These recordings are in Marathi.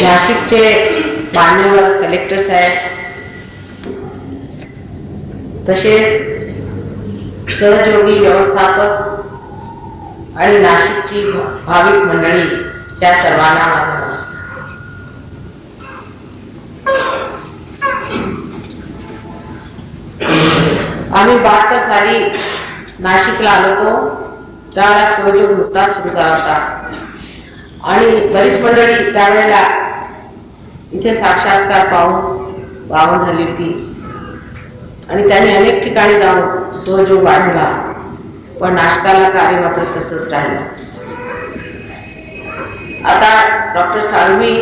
नाशिकचे मान्यवर कलेक्टर साहेब, तसेच सहयोगी व्यवस्थापक आणि नाशिकची भाविक मंडळी, या सर्वांना माझा नमस्कार. आम्ही 72 साली नाशिकला आलो होतो. त्यावेळेला सहयोग नुकताच सुरू झाला होता आणि बरीच मंडळी त्यावेळेला इथे साक्षात्कार पाहून झाली होती आणि त्यांनी अनेक ठिकाणी जाऊन सहयोग वाढवला, पण नाशिकाला कार्य मात्र तसंच राहिलं. आता डॉक्टर साळवी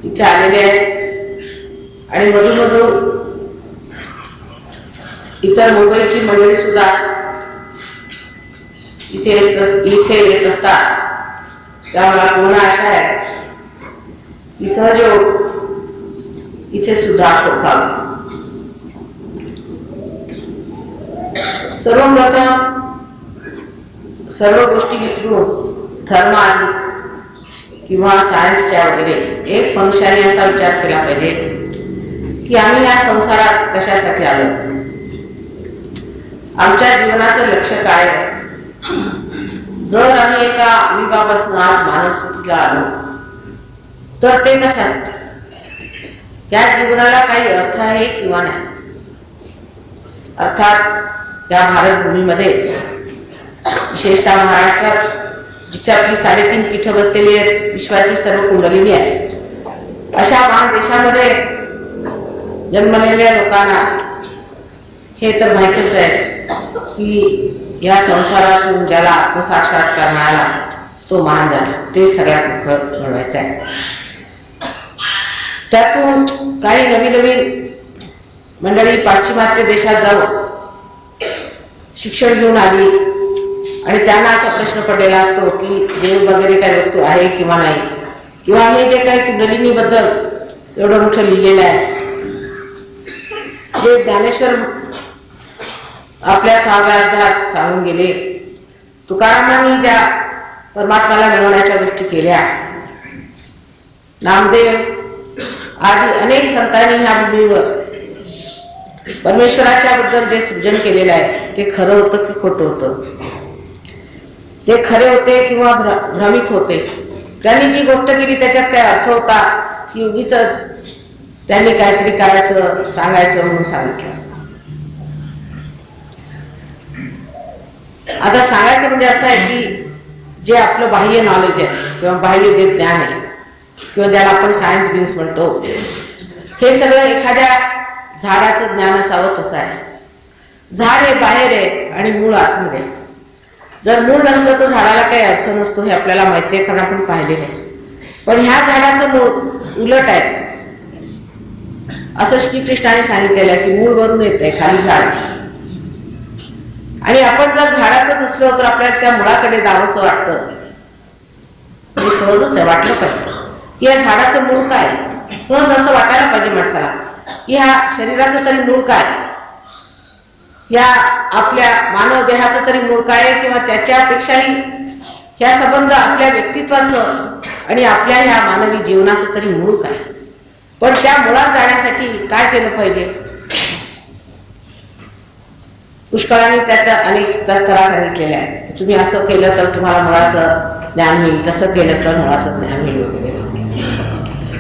इथे आलेले आहेत आणि मधून इतर मुंबईची मंडळी सुद्धा इथे येत असतात. त्यामुळे पूर्ण आशा आहे की सहयोग इथे सुद्धा होईल. सर्वप्रथम सर्व गोष्टी विसरून धर्म किंवा सायन्सच्या वगैरे एक मनुष्याने असा विचार केला पाहिजे की आम्ही या संसारात कशासाठी आलो, आमच्या जीवनाचं लक्ष्य काय आहे. जर आम्ही एका अविभापासून आज मानव स्थितीला आलो तर ते कशासाठी, या जीवनाला काही अर्थ आहे किंवा नाही. अर्थात या भारतभूमीमध्ये, विशेषतः महाराष्ट्रात, जिथे आपली 3.5 पीठं बसलेली आहेत, विश्वाची सर्व कुंडलिनी आहे, अशा महान देशामध्ये जन्मलेल्या लोकांना हे तर माहितीच आहे की या संसारातून ज्याला आत्मसाक्षात्कार मिळाला तो महान झाला, ते सगळ्यात मोठं मिळवायचं आहे. त्यातून काही नवीन मंडळी पाश्चिमात्य देशात जाऊन शिक्षण घेऊन आली आणि त्यांना असा प्रश्न पडलेला असतो की देव वगैरे काही वस्तू आहे किंवा नाही, किंवा हे जे काही कुंडलिनीबद्दल एवढं मोठं लिहिलेलं आहे, जे ज्ञानेश्वर आपल्या 6व्या अध्यायात सांगून गेले. तुकारामांनी ज्या परमात्म्याला मिळवण्याच्या गोष्टी केल्या, नामदेव आदी अनेक संतांनी ह्या भूमीवर परमेश्वराच्या बद्दल जे सृजन केलेलं आहे ते खरं होतं की खोटं होतं, ते खरे होते किंवा भ्रमित होते. त्यांनी जी गोष्ट केली त्याच्यात काय अर्थ होता की उगीच त्यांनी काहीतरी करायचं सांगायचं म्हणून सांगितलं. आता सांगायचं म्हणजे असं आहे की जे आपलं बाह्य नॉलेज आहे किंवा बाह्य जे ज्ञान आहे किंवा ज्याला आपण सायन्स बिन्स म्हणतो, हे सगळं एखाद्या झाडाचं ज्ञान असावं तसं आहे. झाड हे बाहेर आहे आणि मूळ आतमध्ये. जर मूळ नसलं तर झाडाला काही अर्थ नसतो, हे आपल्याला माहिती आहे कारण आपण पाहिलेलं आहे. पण ह्या झाडाचं मूळ उलट आहे असं श्रीकृष्णाने सांगितलेलं आहे की मूळ वरून येत आहे, खाली झाड. आणि आपण जर झाडातच असलो तर आपल्याला त्या मुळाकडे जावंसं वाटतं. हे सहजच आहे, वाटलं पाहिजे की या झाडाचं मूळ काय. सहज असं वाटायला पाहिजे माणसाला की ह्या शरीराचं तरी मूळ काय, या आपल्या मानव देहाचं तरी मूळ काय, किंवा त्याच्यापेक्षाही ह्या संबंध आपल्या व्यक्तित्वाचं आणि आपल्या ह्या मानवी जीवनाचं तरी मूळ काय. पण त्या मुळात जाण्यासाठी काय केलं पाहिजे. पुष्कळांनी त्यात अनेक तऱ्हा सांगितलेल्या आहेत. तुम्ही असं केलं तर तुम्हाला मुळाचं ज्ञान होईल, तसं केलं तर मुळाचं ज्ञान होईल वगैरे.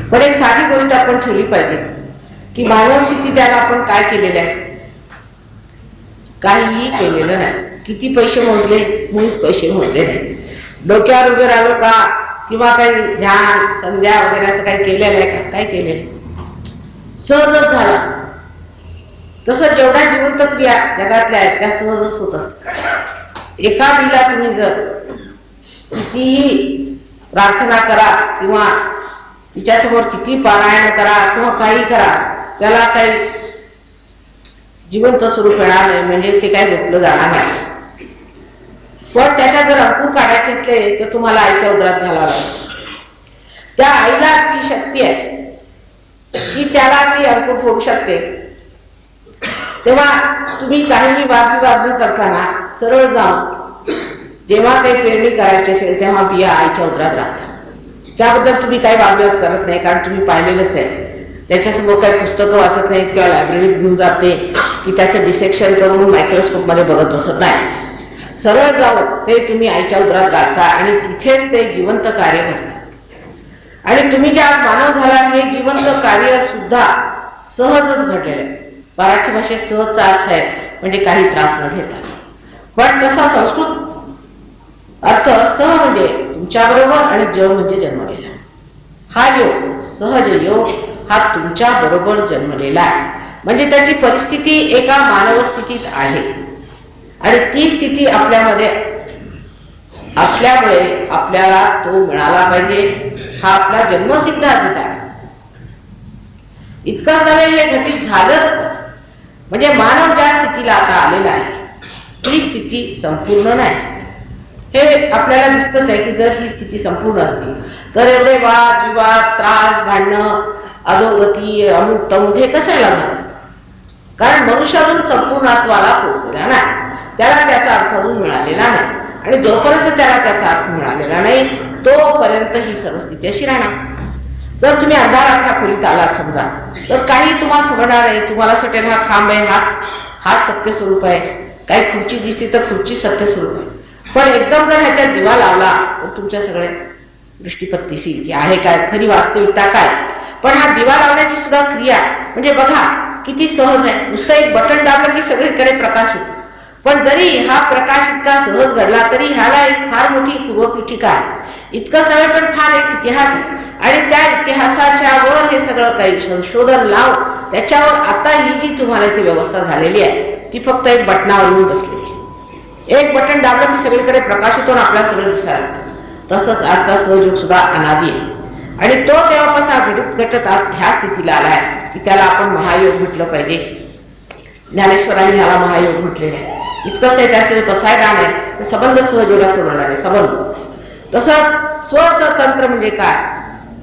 पण एक साधी गोष्ट आपण ठेवली पाहिजे की मानव स्थिती त्याला आपण काय केलेलं आहे. काहीही केलेलं नाही. किती पैसे मोजले, मुळीच पैसे मोजले नाही. डोक्यावर उभे राहिलो का किंवा काही ध्यान संध्या वगैरे असं काही केलेलं आहे का, काही केलेलं सहजच झाला. तसं जेवढ्या जिवंत क्रिया जगातल्या आहेत त्या सहजच होत असतात. एका मुलीला तुम्ही जर कितीही प्रार्थना करा किंवा तिच्यासमोर किती पारायण करा किंवा काही करा, त्याला काही जिवंत स्वरूप येणार नाही, म्हणजे ते काही रोखलं जाणार नाही. पण त्याच्या जर अंकुर काढायचे असले तर तुम्हाला आईच्या उदरात घालावं लागेल. त्या आईलाच ही शक्ती आहे की त्याला ती अंकुर फोडू शकते. तेव्हा तुम्ही काहीही वादविवाद न करताना सरळ जाऊन जेव्हा काही पेरणी करायची असेल तेव्हा बिया आईच्या उदरात घालतात. त्याबद्दल तुम्ही काही वादविवाद करत नाही, कारण तुम्ही पाहिलेलंच आहे. त्याच्यासमोर काही पुस्तकं वाचत नाहीत किंवा लायब्ररीत घेऊन जात नाही की त्याचं डिसेक्शन करून मायक्रोस्कोपमध्ये बघत बसत नाही. सरळ जाऊन ते तुम्ही आईच्या उदरात घालता आणि तिथेच ते जिवंत कार्य करता. आणि तुम्ही ज्या मानव झाला हे जिवंत कार्य सुद्धा सहजच घडलेलं आहे. मराठी भाषेत सहजचा अर्थ आहे म्हणजे काही त्रास न घेता. पण तसा संस्कृत अर्थ सह म्हणजे तुमच्याबरोबर आणि ज म्हणजे जन्मलेला. हा योग सहज योग हा तुमच्या बरोबर जन्मलेला आहे. म्हणजे त्याची परिस्थिती एका मानव स्थितीत आहे आणि ती स्थिती आपल्यामध्ये असल्यामुळे आपल्याला तो मिळाला पाहिजे. हा आपला जन्मसिद्ध अधिकार. इतकंच नव्हे, हे घटित झालंच. म्हणजे मानव ज्या स्थितीला आता आलेला आहे ती स्थिती संपूर्ण नाही. हे आपल्याला दिसतच आहे की जर ही स्थिती संपूर्ण असती तर एवढे वाद विवाद, त्रास, भांडणं, अधोगती, अमुक तमुक हे कशाला झालं असतं. कारण मनुष्य अजून संपूर्णत्वाला पोचलेला नाही, त्याला त्याचा अर्थ अजून मिळालेला नाही. आणि जोपर्यंत त्याला त्याचा अर्थ मिळालेला नाही तोपर्यंत ही सर्व स्थिती अशी राहणार. जर तुम्ही अंधारात ह्या खोलीत आलात समजा, तर काही तुम्हाला समजणार नाही. तुम्हाला असं वाटेल हा खांब आहे, हाच सत्य स्वरूप आहे. काही खुर्ची दिसली तर खुर्ची सत्य स्वरूप आहे. पण एकदम जर ह्याच्यात दिवा लावला तर तुमच्या सगळे दृष्टीपथ दिसेल की आहे काय, खरी वास्तविकता काय. पण हा दिवा लावण्याची सुद्धा क्रिया म्हणजे बघा किती सहज आहे. नुसतं एक बटन दाबलं की सगळीकडे प्रकाश होतो. पण जरी हा प्रकाश इतका सहज घडला तरी ह्याला एक फार मोठी पूर्वपीठिका आहे. इतकंच नव्हे पण फार एक इतिहास आहे. आणि त्या इतिहासाच्या वर हे सगळं काही संशोधन लावून त्याच्यावर आता ही जी तुम्हाला इथे व्यवस्था झालेली आहे ती फक्त एक बटनावर येऊन बसलेली आहे. एक बटन दाबलं की सगळीकडे प्रकाश होतो आणि आपल्याला सगळं दिसायला लागतं. तसंच आजचा सहयोग सुद्धा अनादी आहे. आणि तो तेव्हापासून घटत आज ह्या स्थितीला आला आहे की त्याला आपण महायोग म्हटलं पाहिजे. ज्ञानेश्वरांनी ह्याला महायोग म्हटलेले आहे. इतकंच नाही, त्याचे बसाय गाण आहे संबंध सहयोगाचं वर्णन आहे, संबंध. तसंच स्वचं तंत्र म्हणजे काय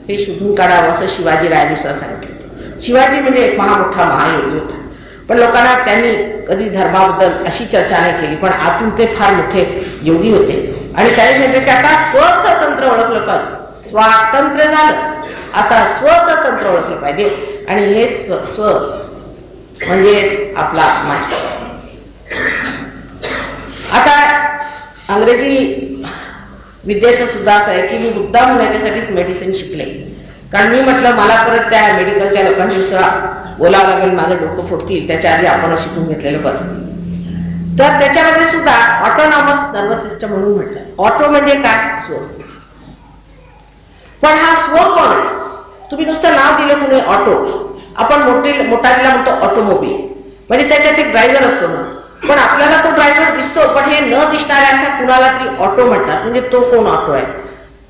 हे शोधून काढावं असं शिवाजीरायांनी सुद्धा सांगितलं. शिवाजी म्हणजे एक महामोठा महायोगी होता. पण लोकांना त्यांनी कधीच धर्माबद्दल अशी चर्चा नाही केली. पण आतून ते फार मोठे योगी होते आणि त्याने सांगितलं की आता स्वचं तंत्र ओळखलं पाहिजे. स्वातंत्र्य झालं, आता स्वचं तंत्र ओळखलं पाहिजे. आणि हे स्व म्हणजेच आपला माय. आता अंग्रेजी विद्येचं सुद्धा असं आहे की मी मुद्दाम होण्याच्यासाठीच मेडिसिन शिकले. कारण मी म्हटलं मला परत त्या मेडिकलच्या लोकांशी सुद्धा बोलावं लागेल, माझं डोकं फुटतील, त्याच्या आधी आपण शिकून घेतलेलं बरं. तर त्याच्यामध्ये सुद्धा ऑटोनॉमस नर्वस सिस्टम म्हणून म्हटलं. ऑटो म्हणजे काय, स्व. पण हा स्व कोण? तुम्ही नुसतं नाव दिलं कोणी ऑटो. आपण मोटारीला म्हणतो ऑटोमोबाईल, म्हणजे त्याच्यात एक ड्रायव्हर असतो ना. पण आपल्याला तो ड्रायव्हर दिसतो, पण हे न दिसणाऱ्या अशा कुणाला तरी ऑटो म्हणतात. म्हणजे तो कोण ऑटो आहे?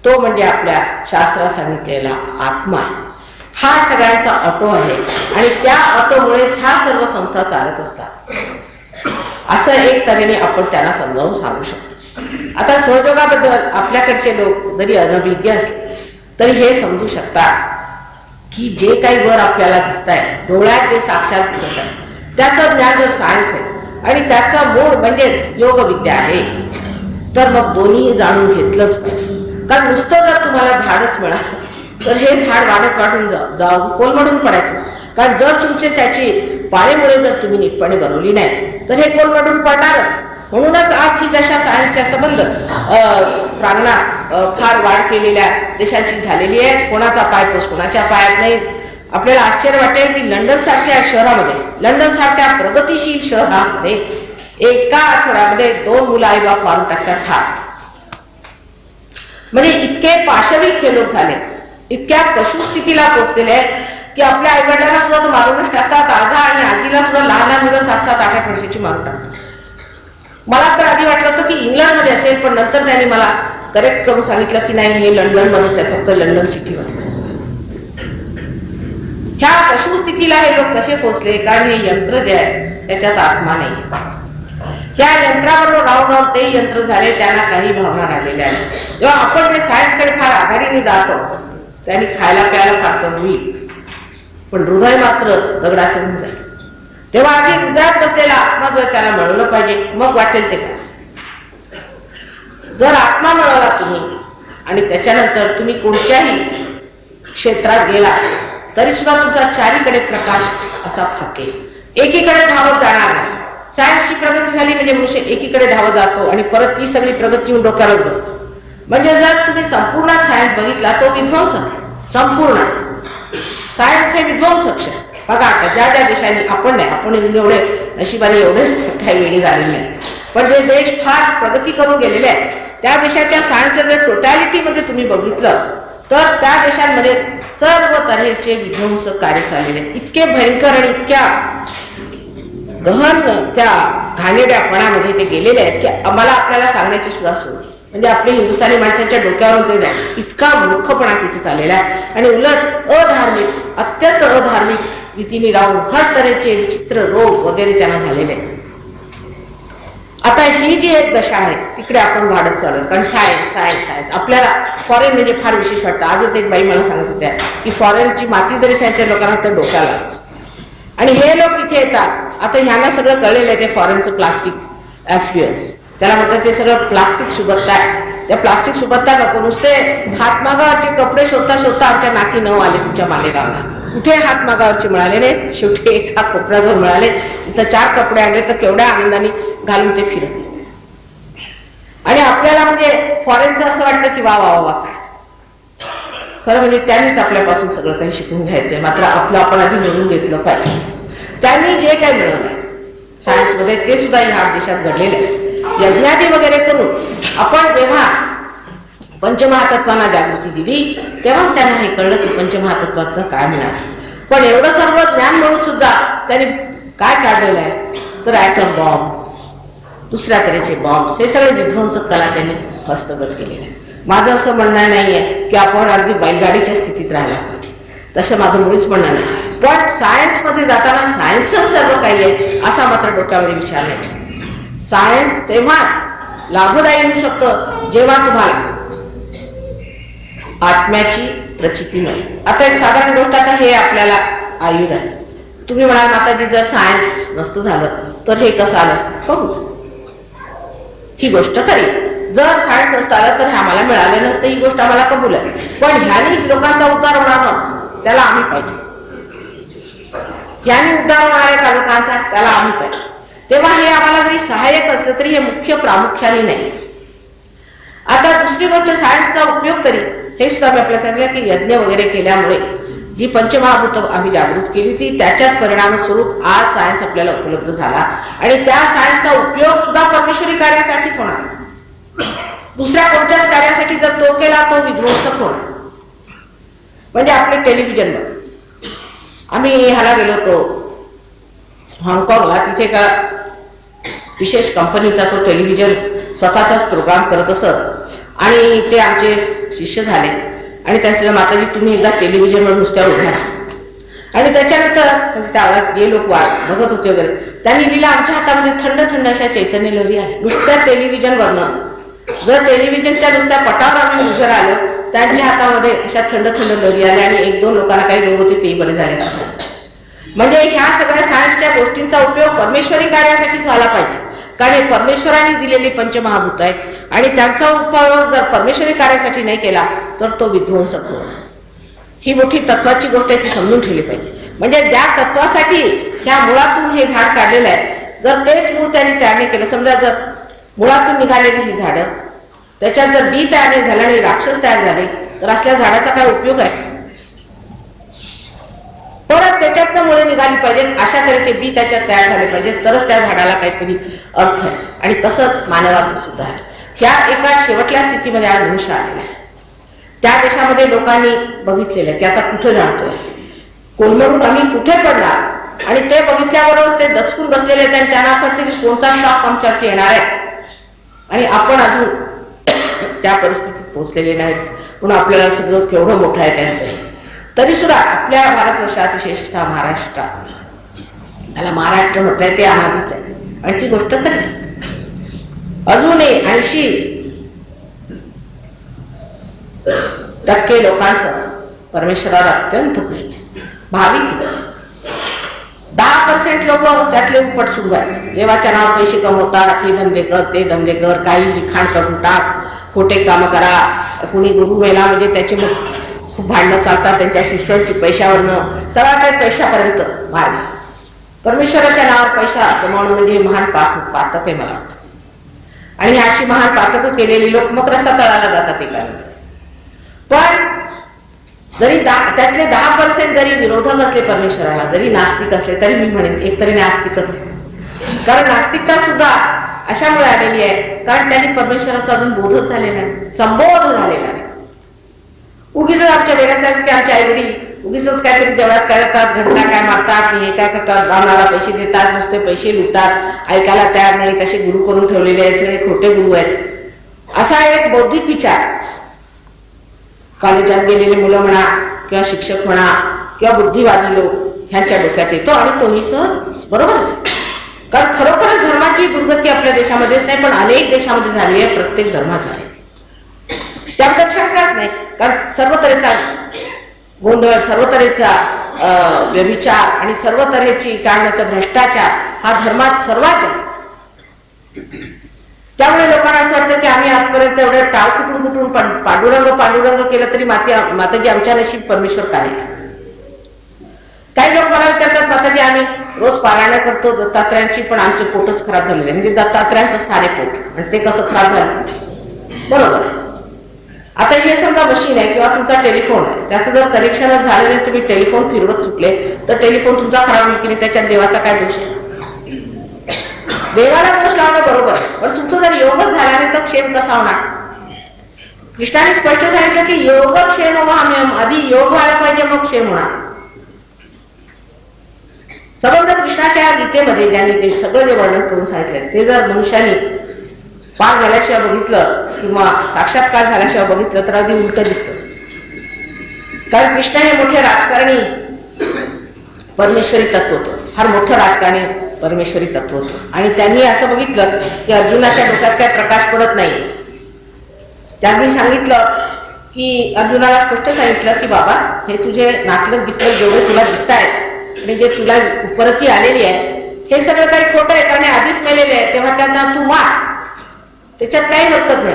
तो म्हणजे आपल्या शास्त्रात सांगितलेला आत्मा आहे. हा सगळ्यांचा ऑटो आहे आणि त्या ऑटोमुळेच ह्या सर्व संस्था चालत असतात. असं एक तऱ्हेने आपण त्यांना समजावून सांगू शकतो. आता सहयोगाबद्दल आपल्याकडचे लोक जरी अनभिज्ञ असले तरी हे समजू शकतात की जे काही वर आपल्याला दिसत आहे, डोळ्यात जे साक्षात दिसत आहे त्याचं ज्ञान जर सायन्स आहे आणि त्याचा मूळ म्हणजेच योगविद्या आहे, तर मग दोन्ही जाणून घेतलंच पाहिजे. कारण नुसतं जर तुम्हाला झाडच मिळालं तर हे झाड वाढून जाऊन कोलमडून पडायचं. कारण जर तुमचे त्याची पाळेमुळे जर तुम्ही नीटपणे बनवली नाही तर हे कोलमडून पडणारच. म्हणूनच आज ही दशा सायन्सच्या संबंध प्रांगणात फार वाढ केलेल्या देशांची झालेली आहे. कोणाचा पायपोस कोणाच्या पायात नाही. आपल्याला आश्चर्य वाटेल की लंडन सारख्या शहरामध्ये, लंडन सारख्या प्रगतिशील शहरामध्ये एका आठवड्यामध्ये 2 मुलं आईबाप मारून टाकतात ठार. म्हणजे इतके पाशविक हे लोक झाले, इतक्या पशुस्थितीला पोचलेले आहेत की आपल्या आईवडिलांना सुद्धा तो मारूनच टाकतात. आजा आणि आजीला सुद्धा लहान लहान मुलं 7-7, 8-8 वर्षाची मारून टाकतात. मला तर आधी वाटलं होतं की इंग्लंडमध्ये असेल, पण नंतर त्यांनी मला करेक्ट करून सांगितलं की नाही, हे लंडनमध्येच आहे, फक्त लंडन सिटीमध्ये. ह्या पशुस्थितीला हे लोक कसे पोचले? कारण हे यंत्र जे आहे त्याच्यात आत्मा नाही. ह्या यंत्राबरोबर राहून ते यंत्र झाले, त्यांना काही भावना राहिलेल्या आहेत. जेव्हा आपण सायन्सकडे फार आघाडीने जातो त्यांनी खायला प्यायला फार कमी होईल, पण हृदय मात्र दगडाचं होऊन जाईल. तेव्हा आधी हृदयात बसलेला आत्मा जर त्याला मिळवलं पाहिजे, मग वाटेल ते काय. जर आत्मा मिळवला तुम्ही आणि त्याच्यानंतर तुम्ही कोणत्याही क्षेत्रात गेला तरी सुद्धा तुमचा चारीकडे प्रकाश असा फाकेल, एकीकडे धावत जाणार नाही. सायन्सची प्रगती झाली म्हणजे मनुष्य एकीकडे धावत जातो आणि परत ती सगळी प्रगती येऊन डोक्यावर बसतो. म्हणजे जर तुम्ही संपूर्ण सायन्स बघितला तो विध्वंसक संपूर्ण सायन्स हे विध्वंसक बघा. आता ज्या ज्या देशांनी, आपण नाही, आपण एवढे नशिबाने एवढे काही वेगळे झालेले नाही, पण जे देश फार प्रगती करून गेलेले आहेत त्या देशाच्या सायन्सच्या जर टोटॅलिटीमध्ये तुम्ही बघितलं तर त्या देशांमध्ये सर्व तऱ्हेचे विध्वंसक कार्य चाललेले आहेत. इतके भयंकर आणि इतक्या गहन त्या घाणेरड्यापणामध्ये ते गेलेले आहेत की आम्हाला आपल्याला सांगण्याची सुद्धा सोय. म्हणजे आपल्या हिंदुस्थानी माणसांच्या डोक्यावरून ते जायचे, इतका मूर्खपणा तिथे चाललेला आहे. आणि उलट अधार्मिक, अत्यंत अधार्मिक रीतीने राहून हर तऱ्हेचे विचित्र रोग वगैरे त्यांना झालेले आहेत. आता ही जी एक दशा आहे तिकडे आपण वाढत चालू, कारण सायन्स सायन्स सायन्स आपल्याला फॉरेन म्हणजे फार विशेष वाटतं. आजच एक बाई मला सांगत होत्या की फॉरेनची माती जरी सांगितली लोकांना तर डोक्यालाच. आणि हे लोक इथे येतात. आता ह्यांना सगळं कळलेलं आहे ते फॉरेनचं प्लास्टिक ॲफ्ल्युएन्स त्याला म्हणतात. ते सगळं प्लास्टिक सुबत्ता आहे. त्या प्लास्टिक सुबत्ता नको नुसते हातमागावरचे कपडे शोधता शोधता आमच्या नाकी न आले तुमच्या मालेगावला. कुठे हातमागावरचे मिळाले नाही, शेवटी एका कोपऱ्याजवळ मिळाले. इथं 4 कपडे आणले तर केवढ्या आनंदाने घालून ते फिरते. आणि आपल्याला म्हणजे फॉरेनचं असं वाटतं की वा वा वा काय. खरं म्हणजे त्यांनीच आपल्यापासून सगळं काही शिकून घ्यायचंय, मात्र आपलं आपण आधी मिळवून घेतलं पाहिजे. त्यांनी जे काही मिळवलंय सायन्समध्ये ते सुद्धा ह्या देशात घडलेलं आहे. यज्ञादी वगैरे करून आपण जेव्हा पंचमहातत्वांना जागृती दिली तेव्हाच त्यांना हे कळलं की पंचमहातत्वातनं काय मिळालं. पण एवढं सर्व ज्ञान मिळून सुद्धा त्यांनी काय काढलेलं आहे तर ॲटम बॉम्ब, दुसऱ्या तऱ्हेचे बॉम्ब्स, हे सगळे विध्वंसक कला त्यांनी हस्तगत केलेले आहे. माझं असं म्हणणं नाही आहे की आपण अगदी बैलगाडीच्या स्थितीत राहायला पाहिजे, तसं माझं मुळीच म्हणणं नाही. पण सायन्समध्ये जाताना सायन्सच सर्व काही आहे असा मात्र डोक्यामध्ये विचार नाही. सायन्स तेव्हाच लाभदायी होऊ शकतं जेव्हा तुम्हाला आत्म्याची प्रचिती मिळेल. आता एक साधारण गोष्ट, आता हे आपल्याला आयुर्वेद आहे. तुम्ही म्हणाल माताजी जर सायन्स नसतं झालं तर हे कसं आलं असतं. कबूल, ही गोष्ट खरी. जर सायन्स नसतं आलं तर हे आम्हाला मिळालं नसतं, ही गोष्ट आम्हाला कबूल आहे. पण ह्यानीच लोकांचा उद्धार होणार नव्हता, त्याला आम्ही पाहिजे. ह्यानी उद्धार होणार आहे का लोकांचा, त्याला आम्ही पाहिजे. तेव्हा हे आम्हाला जरी सहाय्यक असलं तरी हे मुख्य प्रामुख्याने नाही. आता दुसरी गोष्ट, सायन्सचा उपयोग तरी हे सुद्धा मी आपल्याला सांगितलं की यज्ञ वगैरे केल्यामुळे जी पंचमहाभूत आम्ही जागृत केली होती त्याच्यात परिणामस्वरूप आज सायन्स आपल्याला उपलब्ध झाला. आणि त्या सायन्सचा उपयोग सुद्धा परमेश्वरी कार्यासाठीच होणार. दुसऱ्या कोणत्याच कार्यासाठी जर तो केला तो विध्वंसक होणार. म्हणजे आपले टेलिव्हिजन, आम्ही ह्याला गेलो होतो हाँगकाँगला, तिथे का विशेष कंपनीचा तो टेलिव्हिजन स्वतःचाच प्रोग्राम करत असत आणि ते आमचे शिष्य झाले. आणि त्यासाठी माताजी तुम्ही एकदा टेलिव्हिजनवर नुसत्या उभ्या राहा. आणि त्याच्यानंतर म्हणजे त्यावेळेला जे लोक बघत होते वगैरे त्यांनी लिहिलं आमच्या हातामध्ये थंड थंड अशा चैतन्य लहरी आहे. नुसत्या टेलिव्हिजनवरनं, जर टेलिव्हिजनच्या नुसत्या पटावर आम्ही उभे राहिलो त्यांच्या हातामध्ये अशा थंड थंड लहरी आल्या आणि 1-2 लोकांना काही रोग होते तेही बरे झाले असं. म्हणजे ह्या सगळ्या सायन्सच्या गोष्टींचा उपयोग परमेश्वरी कार्यासाठीच व्हायला पाहिजे, कारण हे परमेश्वराने दिलेली पंचमहाभूत आहेत. आणि त्यांचा उपयोग जर परमेश्वरी कार्यासाठी नाही केला तर तो विध्वंसक होणार. ही मोठी तत्वाची गोष्ट आहे, ती समजून ठेवली पाहिजे. म्हणजे त्या तत्वासाठी ह्या मुळातून हे झाड काढलेलं आहे. जर तेच मूळ त्यांनी तयार नाही केलं, समजा जर मुळातून निघालेली ही झाडं त्याच्यात जर बी तयार नाही झालं आणि राक्षस तयार झाले तर असल्या झाडाचा काय उपयोग आहे. परत त्याच्यातनं मुळे निघाली पाहिजेत, अशा तऱ्हेचे बी त्याच्यात तयार झाले पाहिजेत, तरच त्या झाडाला काहीतरी अर्थ आहे. आणि तसंच मानवाचं सुद्धा आहे. ह्या एका शेवटल्या स्थितीमध्ये आज मनुष्य आलेला आहे. त्या देशामध्ये लोकांनी बघितलेलं आहे की आता कुठं जाणतोय, कोलमडून आम्ही कुठे पडणार. आणि ते बघितल्याबरोबर ते दचकून बसलेले आहेत आणि त्यांना असं वाटतं की कोणता शॉक आमच्यावरती येणार आहे. आणि आपण अजून त्या परिस्थितीत पोहोचलेले नाहीत. म्हणून आपल्याला सगळं केवढं मोठं आहे त्यांचं. तरी सुद्धा आपल्या भारतवर्षात, विशेषतः महाराष्ट्रात, त्याला महाराष्ट्र म्हटलंय ते अनादीच आहे. आणि ती गोष्ट खरी. अजूनही 80% लोकांचं परमेश्वरावर अत्यंत प्रेम आहे, भाविक. 10% लोक त्यातले उपटसूट आहेत. देवाच्या नावावर पैसे कमवतात, हे धंदे कर, ते धंदे कर, काही लिखाण करून टाक, खोटे कामं करा, कुणी गुरु मेला म्हणजे त्याचे मग खूप भांडणं चालतात त्यांच्या शिक्षणाची पैशावरनं, सगळा काही पैशापर्यंत मार्ग. परमेश्वराच्या नावावर पैसा कमावणं म्हणजे महान पातक आहे मला वाटतं. आणि अशी महान पातकं केलेली लोक मग रस्ता तळाला जातात एका. पण जरी त्यातले 10% जरी विरोधक असले परमेश्वराला, जरी नास्तिक असले, तरी मी म्हणेन एकतरी नास्तिकच आहे. कारण नास्तिकता सुद्धा अशामुळे आलेली आहे कारण त्यांनी परमेश्वराचा अजून बोधच झालेला नाही, संबोध झालेला नाही. उगीच आमच्या वेड्यासारखे आमच्या आई वडील उगीच काहीतरी देवळात करतात, घंटा काय मारतात, हे काय करतात, ब्राह्मणाला पैसे देतात, नुसते पैसे लुटतात, ऐकायला तयार नाही, तसे गुरु करून ठेवलेले आहेत, सगळे खोटे गुरु आहेत. असा एक बौद्धिक विचार कॉलेजात गेलेले मुलं म्हणा किंवा शिक्षक म्हणा किंवा बुद्धिवादी लोक ह्यांच्या डोक्यात येतो आणि तोही सहज बरोबरच. कारण खरोखरच धर्माची दुर्गती आपल्या देशामध्येच नाही पण अनेक देशामध्ये झाली आहे, प्रत्येक धर्माचा आहे, त्याबद्दल शंकाच नाही. कारण सर्व तऱ्हेचा गोंधळ, सर्व तऱ्हेचा व्यभिचार आणि सर्व तऱ्हेची कारणाचा भ्रष्टाचार हा धर्मात सर्वात जास्त. त्यामुळे लोकांना असं वाटतं की आम्ही आजपर्यंत एवढं टाळ कुठून पांडुरंग केलं तरी माताजी आमच्या नशीब परमेश्वर काय. काही लोक मला विचारतात माताजी आम्ही रोज पारायण करतो दत्तात्रयांची पण आमचे पोटच खराब झालेले आहे, म्हणजे दत्तात्रयांचं स्थान आहे पोट आणि ते कसं खराब झालं. बरोबर आहे. आता हे समजा मशीन आहे किंवा तुमचा टेलिफोन आहे, त्याचं जर कनेक्शनच झालं नाही, तुम्ही टेलिफोन फिरवत सुटले तर टेलिफोन तुमचा खराब होईल की नाही, त्याच्यात देवाचा काय दोष आहे. देवाला दोष लावणं बरोबर आहे पण तुमचं जर योगच झाला नाही तर क्षेम कसा होणार. कृष्णाने स्पष्ट सांगितलं की योग क्षेम व्हावा, आधी योग व्हायला पाहिजे मग क्षेम होणार. संबंध कृष्णाच्या गीतेमध्ये ज्यांनी ते सगळं जे वर्णन करून सांगितलं ते जर मनुष्याने पार झाल्याशिवाय बघितलं किंवा साक्षात्कार झाल्याशिवाय बघितलं तर अगदी उलट दिसतं. कारण कृष्ण हे मोठे राजकारणी परमेश्वरी तत्व होतं, फार मोठं राजकारणी परमेश्वरी तत्व होतं. आणि त्यांनी असं बघितलं की अर्जुनाच्या डोक्यात काय प्रकाश पडत नाही. त्यांनी सांगितलं की अर्जुनाला स्पष्ट सांगितलं की बाबा हे तुझे नातलग बितलग जेवढे तुला दिसत आहेत आणि जे तुला उपरती आलेली आहे हे सगळं काही खोटं आहे कारण आधीच मेलेले आहे, तेव्हा त्यांना तू मार, त्याच्यात काही हरकत नाही.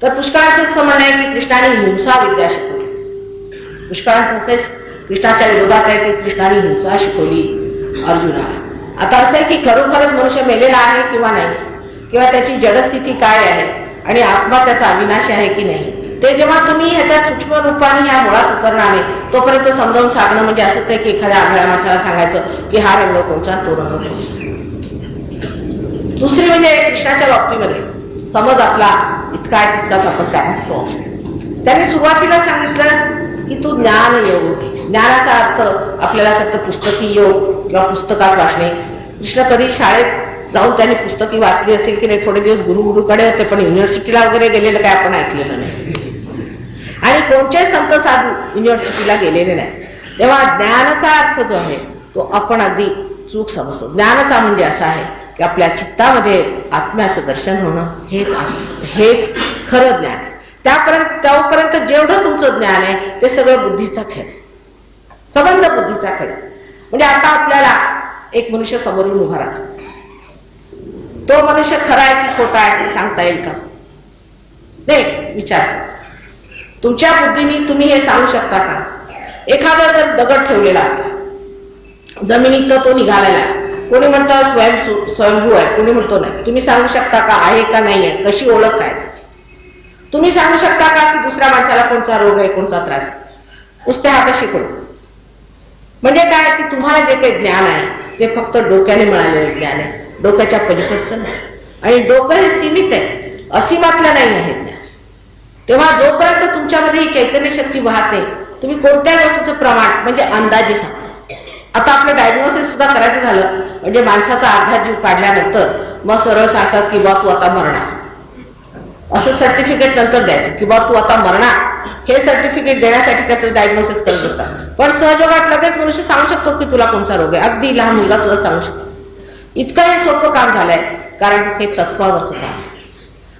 तर पुष्कळांचं असं म्हणणं आहे की कृष्णाने हिंसा विद्या शिकवली. पुष्कळांचं असं कृष्णाच्या विरोधात आहे की कृष्णाने हिंसा शिकवली अर्जुनाला. आता असं आहे की खरोखरच मनुष्य मेलेला आहे किंवा नाही, किंवा त्याची जडस्थिती काय आहे आणि आत्मा त्याचा अविनाशी आहे की नाही, ते जेव्हा तुम्ही ह्याच्या सूक्ष्म रूपाने ह्या मुळात उतरणार नाही तोपर्यंत समजावून सांगणं म्हणजे असंच आहे की एखाद्या आंधळ्या माणसाला सांगायचं की हा रंग कोणचा तो रंग कोणचा. दुसरी म्हणजे कृष्णाच्या बाबतीमध्ये समज आपला इतका आहे तितकाच आपण काय म्हणतो. त्यांनी सुरुवातीला सांगितलं की तू ज्ञान योग घे. ज्ञानाचा अर्थ आपल्याला असं वाटतं पुस्तकी योग किंवा पुस्तकात वाचणे. कृष्ण कधी शाळेत जाऊन त्यांनी पुस्तकी वाचली असेल की नाही, थोडे दिवस गुरुकडे होते पण युनिव्हर्सिटीला वगैरे गेलेलं काय आपण ऐकलेलं नाही आणि कोणत्याही संत साधू युनिव्हर्सिटीला गेलेले नाही. तेव्हा ज्ञानाचा अर्थ जो आहे तो आपण अगदी चूक समजतो. ज्ञानाचा म्हणजे असा आहे की आपल्या चित्तामध्ये आत्म्याचं दर्शन होणं हेच खरं ज्ञान. तोपर्यंत जेवढं तुमचं ज्ञान आहे ते सगळं बुद्धीचा खेळ, संबंध बुद्धीचा खेळ. म्हणजे आता आपल्याला एक मनुष्य समोरून उभा राहतो, तो मनुष्य खरा आहे की खोटा आहे ते सांगता येईल का? नाही. विचार तुमच्या बुद्धीने तुम्ही हे सांगू शकता का? एखादा जर दगड ठेवलेला असता जमिनीत तर तो निघालेला आहे, कोणी म्हणतं स्वयंभू आहे, कोणी म्हणतो नाही. तुम्ही सांगू शकता का आहे का नाही आहे, कशी ओळख काय? तुम्ही सांगू शकता का की दुसऱ्या माणसाला कोणता रोग आहे, कोणता त्रास? नुसत्या हाताशी करू म्हणजे काय की तुम्हाला जे काही ज्ञान आहे ते फक्त डोक्याने मिळालेलं ज्ञान आहे, डोक्याच्या पलीकडचं नाही. आणि डोकं हे सीमित आहे, असीमातलं नाही आहे ज्ञान. तेव्हा जोपर्यंत तुमच्यामध्ये ही चैतन्य शक्ती वाहते तुम्ही कोणत्या गोष्टीचं प्रमाण म्हणजे अंदाजे सांगता. आता आपलं डायग्नोसिस सुद्धा करायचं झालं म्हणजे माणसाचा अर्धा जीव काढल्यानंतर मग सरळ सांगतात की बा तू आता मरणार, असं सर्टिफिकेट नंतर द्यायचं की बा तू आता मरणार. हे सर्टिफिकेट देण्यासाठी त्याचं डायग्नोसिस करत असतात. पण सहयोगात लगेच मनुष्य सांगू शकतो की तुला कोणता रोग आहे, अगदी लहान मुलगा सुद्धा सांगू शकतो. इतकं हे सोपं काम झालंय कारण हे तत्वावरचं काम आहे.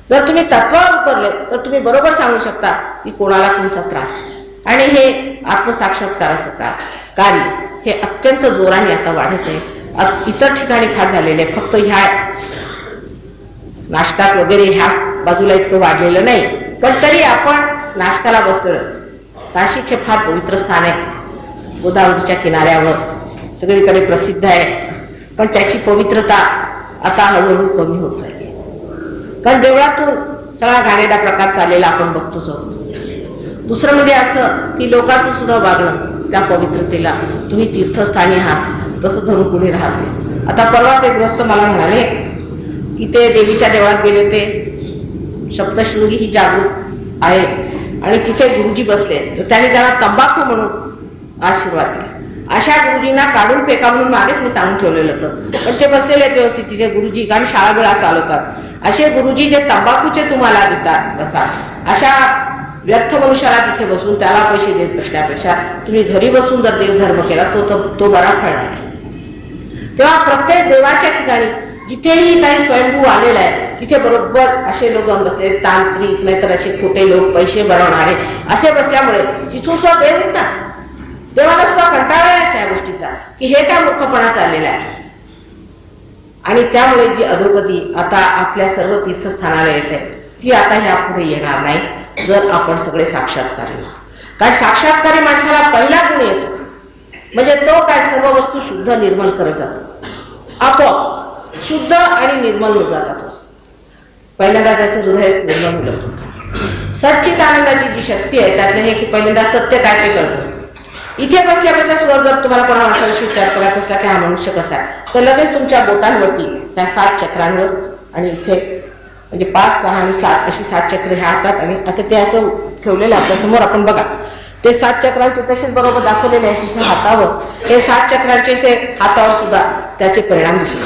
जर तुम्ही तत्वावर उतरले तर तुम्ही बरोबर सांगू शकता की कोणाला कोणता त्रास आहे. आणि हे आत्मसाक्षात्काराचं कार्य हे अत्यंत जोराने आता वाढत आहे. इतर ठिकाणी फार झालेले फक्त ह्या नाशकात वगैरे ह्या बाजूला इतकं वाढलेलं नाही, पण तरी आपण नाशकाला बसलो. नाशिक हे फार पवित्र स्थान आहे, गोदावरीच्या किनाऱ्यावर सगळीकडे प्रसिद्ध आहे, पण त्याची पवित्रता आता हळूहळू कमी होत चालली आहे. कारण देवळातून सगळा घाणेरडा प्रकार चाललेला आपण बघतोच आहोत. दुसरं म्हणजे असं की लोकांचं सुद्धा वागणं त्या पवित्रतेला, तुम्ही तीर्थस्थानी आहात तसं धरून कुणी राहत नाही. आता परवाच एक ग्रस्त मला म्हणाले की ते देवीच्या देवळात गेले, ते सप्तशृंगी ही जागृत आहे आणि तिथे गुरुजी बसले, तर त्यांनी त्यांना तंबाखू म्हणून आशीर्वाद दिला. अशा गुरुजींना काढून फेका म्हणून मागेच मी सांगून ठेवलेलं होतं, पण ते बसलेले आहेत व्यवस्थित तिथे गुरुजी, कारण शाळा वेळा चालवतात. असे गुरुजी जे तंबाखूचे तुम्हाला देतात प्रसाद, अशा व्यर्थ मनुष्याला तिथे बसून त्याला पैसे देत बसण्यापेक्षा तुम्ही घरी बसून जर देवधर्म केला तो बरा फळणार आहे. तेव्हा प्रत्येक देवाच्या ठिकाणी जिथेही काही स्वयंभू आलेला आहे तिथे बरोबर असे लोक जाऊन बसले, तांत्रिक नाहीतर असे खोटे लोक, पैसे बनवणारे असे बसल्यामुळे तिथून सुद्धा देव ना देवाला सुद्धा कंटाळा यायचा या गोष्टीचा की हे काय मूर्खपणा चाललेला आहे. आणि त्यामुळे जी अधोगती आता आपल्या सर्व तीर्थस्थानाला येते ती आता ह्या पुढे येणार नाही जर आपण सगळे साक्षात्कारी. कारण साक्षात्कारी माणसाला पहिला गुण येतो म्हणजे तो काय सर्व वस्तू शुद्ध निर्मल करत जातो, आपोआप शुद्ध आणि निर्मल होत जातात वस्तू. पहिल्यांदा त्याचं हृदयच निर्मल होतं. सच्चित आनंदाची जी शक्ती आहे त्यातलं हे की पहिल्यांदा सत्य काय ते कळतं. इथे बसल्या बसल्या सुद्धा जर तुम्हाला कोणा माणसाविषयी विचार करायचा असला की हा मनुष्य कसा आहे, तर लगेच तुमच्या बोटांवरती त्या 7 चक्रांवर आणि इथे म्हणजे 5, 6 आणि 7 अशी 7 चक्र ह्या हातात, आणि आता ते असं ठेवलेलं आपल्या समोर आपण बघा, ते 7 चक्रांचे तसेच बरोबर दाखवलेले आहेत तिथे हातावर. हे 7 चक्रांचे असे हातावर सुद्धा त्याचे परिणाम दिसले.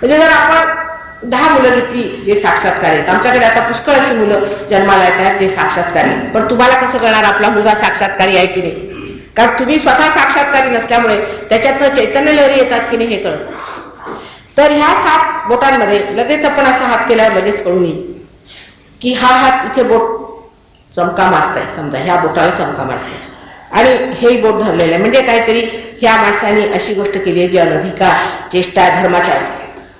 म्हणजे जर आपण 10 मुलं घेतली जे साक्षात्कारी आहेत, आमच्याकडे आता पुष्कळ अशी मुलं जन्माला येत आहेत जे साक्षात्कारी, पण तुम्हाला कसं कळणार आपला मुलगा साक्षात्कारी आहे की नाही? कारण तुम्ही स्वतः साक्षात्कारी नसल्यामुळे त्याच्यातनं चैतन्य लहरी येतात की नाही हे कळतं. तर ह्या 7 बोटांमध्ये लगेच आपण असा हात केल्यावर लगेच कळून येईल की हा हात इथे बोट चमका मारताय, समजा ह्या बोटाला चमका मारताय आणि हे बोट धरलेलं आहे, म्हणजे काहीतरी ह्या माणसाने अशी गोष्ट केली आहे जी अनधिकार चेष्टा धर्माच्या.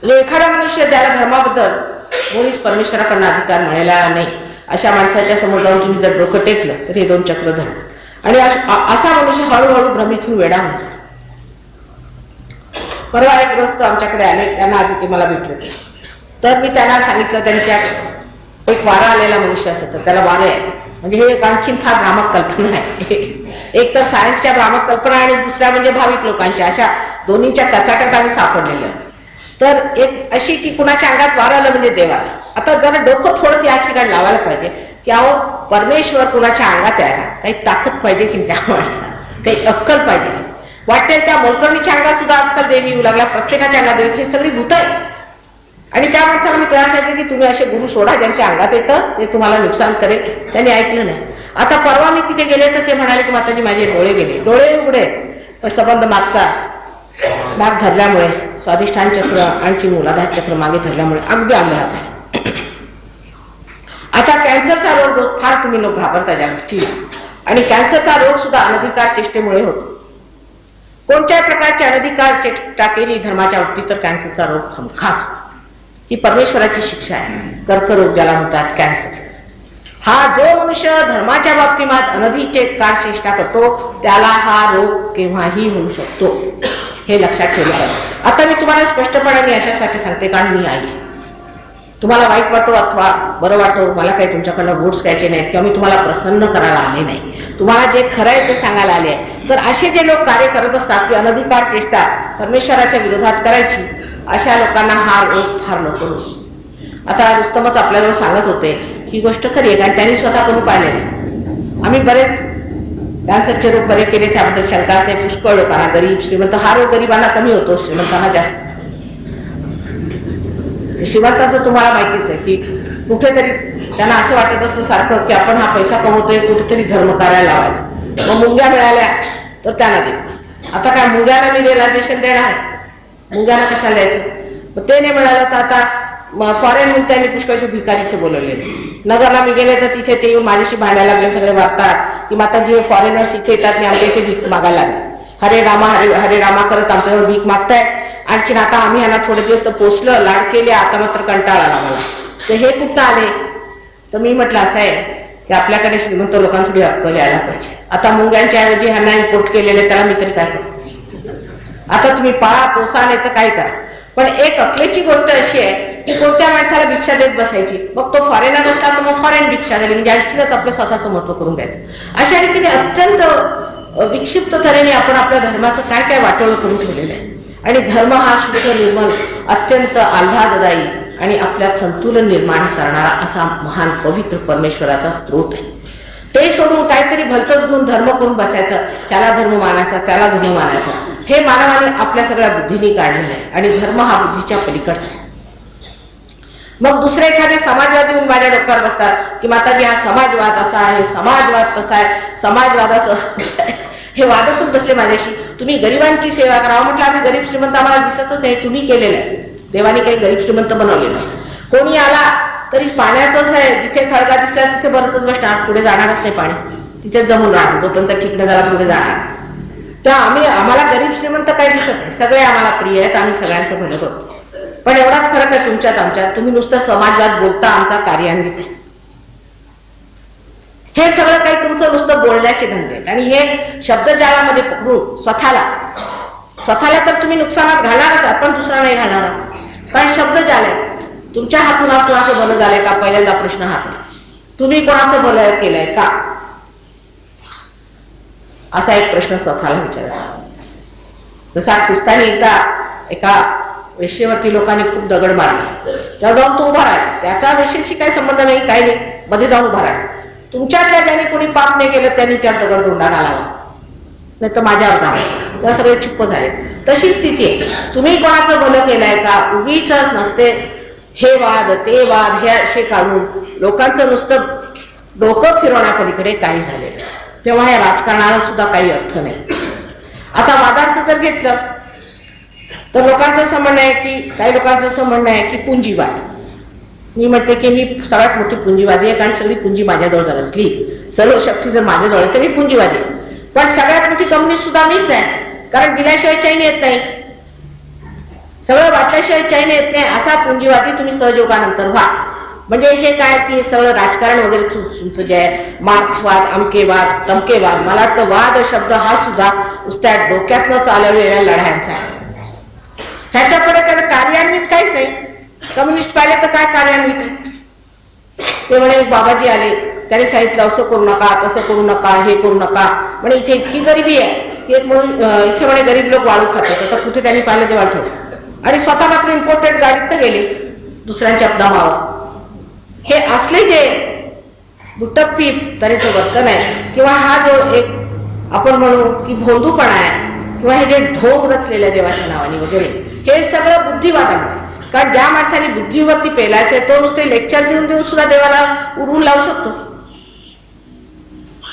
म्हणजे एखादा मनुष्य ज्याला धर्माबद्दल कोणीच परमेश्वराकडनं अधिकार मिळाला नाही अशा माणसाच्या समोर जाऊन तुम्ही जर डोकं टेकलं तर हे 2 चक्र धरू आणि असा मनुष्य हळूहळू भ्रमितून वेडा होतो. परवा एक ग्रस्त आमच्याकडे आले, त्यांना आधी ते मला भेटले, तर मी त्यांना सांगितलं त्यांच्या एक वारा आलेला मनुष्य असायचं, त्याला वारं यायचं. म्हणजे हे आणखीन फार भ्रामक कल्पना आहे. एक तर सायन्सच्या भ्रामक कल्पना आणि दुसऱ्या म्हणजे भाविक लोकांच्या, अशा दोन्हीच्या कचाट्यात आम्ही सापडलेल्या. तर एक अशी की कुणाच्या अंगात वारं आलं म्हणजे देवाला. आता जरा डोकं थोडं त्या ठिकाणी लावायला पाहिजे की अहो परमेश्वर कुणाच्या अंगात यायला काही ताकद पाहिजे की त्या माणसाला काही अक्कल पाहिजे की. वाटेल त्या मोलकर्णीच्या अंगात सुद्धा आजकाल देवी येऊ लागला, प्रत्येकाच्या अंगात देवी, हे सगळी भूत आहे. आणि त्या माणसाला मी कळायचं की तुम्ही असे गुरु सोडा ज्यांच्या अंगात येतं ते तुम्हाला नुकसान करेल. त्यांनी ऐकलं नाही. आता परवा मी तिथे गेले तर ते म्हणाले की माताजी माझे डोळे गेले. डोळे उघडे पण संबंध माग धरल्यामुळे स्वाधिष्ठान चक्र आणखी मूलाधार चक्र मागे धरल्यामुळे अगदी आंधळात आहे. आता कॅन्सरचा रोग फार तुम्ही लोक घाबरता ज्या गोष्टीला, आणि कॅन्सरचा रोग सुद्धा अनधिकार चेष्टेमुळे होतो. कोणत्याही प्रकारची अनधिकार चेष्टा केली धर्माच्या बाबतीत तर कॅन्सरचा रोग हमखास. ही परमेश्वराची शिक्षा आहे. कर्करोग ज्याला म्हणतात कॅन्सर, हा जो मनुष्य धर्माच्या बाबतीत अनधिकार चेष्टा करतो त्याला हा रोग केव्हाही होऊ शकतो, हे लक्षात ठेवलं पाहिजे. आता मी तुम्हाला स्पष्टपणे अशासाठी सांगते कारण मी आहे. तुम्हाला वाईट वाटो अथवा बरं वाटो, मला काही तुमच्याकडनं वोट्स घ्यायचे नाहीत किंवा मी तुम्हाला प्रसन्न करायला आले नाही, तुम्हाला जे खरं आहे ते सांगायला आले आहे. तर असे जे लोक कार्य करत असतात की अनधिकार चेष्टा परमेश्वराच्या विरोधात करायची, अशा लोकांना हा रोग फार नको. आता रुस्तमच आपल्याला सांगत होते ही गोष्ट खरी आहे कारण त्यांनी स्वतः करून पाहिलेली. आम्ही बरेच कॅन्सरचे रोग बरे केले, त्याबद्दल शंका असते. पुष्कळ लोकांना, गरीब श्रीमंत, हा रोग गरिबांना कमी होतो, श्रीमंतांना जास्त. श्रीमंताचं तुम्हाला माहितीच आहे की कुठेतरी त्यांना असं वाटत असतं सारखं की आपण हा पैसा कमवतोय कुठेतरी धर्म करायला लावायचं, मग मुंग्या मिळाल्या तर त्यांना देत असतात. आता काय मुंग्याला मी रिअलायझेशन देणार आहे, मुंग्याला कशाला द्यायचं? मग ते नाही मिळालं तर आता फॉरेन त्यांनी पुष्कळशे भिकारीचे बोलवलेले. नगरला मी गेले तर तिथे ते येऊन माझ्याशी भांडायला लागले. सगळे वागतात की माताजी हे फॉरेनर्स इथे येतात आणि आमच्या इथे भीक मागायला लागले. हरे रामा हरे रामा करत आमच्याजवळ भीक मागताय. आणखीन आता आम्ही यांना थोडे दिवस तर पोचलं, लाड केले, आता मात्र कंटाळा आला मला. तर हे कुठं आले? तर मी म्हटलं असं आहे की आपल्याकडे श्रीमंत लोकांसाठी अक्कल यायला पाहिजे. आता मुंग्यांच्या ऐवजी ह्यांना इम्पोर्ट केलेले, त्याला मी तरी काय करू? आता तुम्ही पाळा पोसा नाही तर काय करा, पण एक अकलेची गोष्ट अशी आहे की कोणत्या माणसाला भिक्षा देत बसायची, मग तो फॉरेनर असला तर मग फॉरेन भिक्षा दिली, म्हणजे आणखीनच आपलं स्वतःचं महत्व करून घ्यायचं. अशा रीतीने अत्यंत विक्षिप्त तऱ्हेने आपण आपल्या धर्माचं काय काय वाटोळं करून ठेवलेलं आहे. आणि धर्म हा शुद्ध निर्मल, अत्यंत आल्हाददायी आणि आपल्यात संतुलन निर्माण करणारा असा महान पवित्र परमेश्वराचा स्रोत आहे. ते सोडून काहीतरी भलतच गुण धर्म करून बसायचं, त्याला धर्म मानायचा, त्याला धर्म मानायचा, हे मानवाने आपल्या सगळ्या बुद्धीने काढलेलं आहे. आणि धर्म हा बुद्धीच्या पलीकडचा आहे. मग दुसरे एखादे समाजवादी येऊन माझ्या डोक्यावर बसतात की माताजी हा समाजवाद असा आहे, समाजवाद तसा आहे, समाजवादाचं असं आहे. हे वादतच बसले माझ्याशी. तुम्ही गरिबांची सेवा करावं. म्हटलं आम्ही गरीब श्रीमंत आम्हाला दिसतच नाही, तुम्ही केलेलं आहे. देवाने काही गरीब श्रीमंत बनवलेलं. कोणी आला तरी पाण्याचंच आहे, जिथे खळगा दिसला तिथे बरतच बसणार, पुढे जाणारच नाही पाणी, तिथेच जमून राहणार जोपर्यंत ठीक न झाला पुढे जाणार. तर आम्हाला गरीब श्रीमंत काही दिसत नाही, सगळे आम्हाला प्रिय आहेत, आम्ही सगळ्यांचं भलं करतो. पण एवढाच फरक आहे तुमच्यात आमच्यात, तुम्ही नुसतं समाजवाद बोलता, आमचा कार्यान्वित आहे. हे सगळं काही तुमचं नुसतं बोलण्याचे धंदे आहेत. आणि हे शब्दजाळामध्ये पकडून स्वतःला तर तुम्ही नुकसानात घालणारच आहात, पण दुसरा नाही घालणार आहात. कारण शब्दजाल आहे. तुमच्या हातून आज कोणाचं भलं झालंय का? पहिल्यांदा प्रश्न हा करा. तुम्ही कोणाचं भलं केलंय का? असा एक प्रश्न स्वतःला विचारायचा. जसा ख्रिस्तानी एकदा एका वेश्येवरती लोकांनी खूप दगड मारले, तेव्हा जाऊन तो उभा राहिला. त्याचा वेश्येशी काही संबंध नाही, काही नाही, मध्ये जाऊन उभा राहिला. तुमच्यातल्या ज्यांनी कोणी पाप नाही केलं त्यांनी त्या दगड दोंडा घालावा, नाही तर माझ्यावर घाला. तेव्हा सगळे चुप्प झाले. तशी स्थिती आहे. तुम्ही कोणाचं भलं केलंय का? उगीच नसते हे वाद ते वाद हे असे काढून लोकांचं नुसतं डोकं फिरवण्यापलीकडे काही झालेलं. तेव्हा या राजकारणाला सुद्धा काही अर्थ नाही. आता वादांचं जर घेतलं तर लोकांचं असं म्हणणं आहे की, काही लोकांचं असं म्हणणं आहे की पुंजीवाद. मी म्हणते की मी सगळ्यात मोठी पुंजीवादी आहे, कारण सगळी पुंजी माझ्याजवळ जर असली, सर्व शक्ती जर माझ्याजवळ आहे तर मी पुंजीवादी आहे. पण सगळ्यात मोठी कम्युनिस्ट सुद्धा मीच आहे, कारण दिल्याशिवाय चैन येत नाही, सगळं वाटल्याशिवाय चैन येत नाही. असा पुंजीवादी तुम्ही सहयोगानंतर व्हा. म्हणजे हे काय की सगळं राजकारण वगैरे तुमचं जे आहे, मार्क्सवाद, अमकेवाद, तमकेवाद, मला वाटतं वाद शब्द हा सुद्धा नुसत्या डोक्यातनं चालवलेल्या लढ्यांचा आहे. ह्याच्याकडे काय कार्यान्वित काहीच नाही. कम्युनिस्ट पाहिले तर काय कार्यान्वित आहे? ते म्हणे बाबाजी आले, त्याने सांगितलं असं करू नका, तसं करू नका, हे करू नका. म्हणे इथे इतकी गरिबी आहे की एक म्हणून इथे म्हणे गरीब लोक वाळू खातात. आता कुठे त्यांनी पाहिलं ते वाळू ठेवलं आणि स्वतः मात्र इम्पोर्टेड गाडीत गेले दुसऱ्यांच्या दमावर. हे असले जे दुटप्पी तऱ्हेचं वर्तन आहे, किंवा हा जो एक आपण म्हणू की भोंदूपणा आहे, किंवा हे जे ढोंग रचलेल्या देवाच्या नावाने वगैरे, हे सगळं बुद्धिवादामुळे. कारण ज्या माणसाने बुद्धीवरती पेलायचंय तो नुसते लेक्चर देऊन देऊन सुद्धा देवाला उडवून लावू शकतो.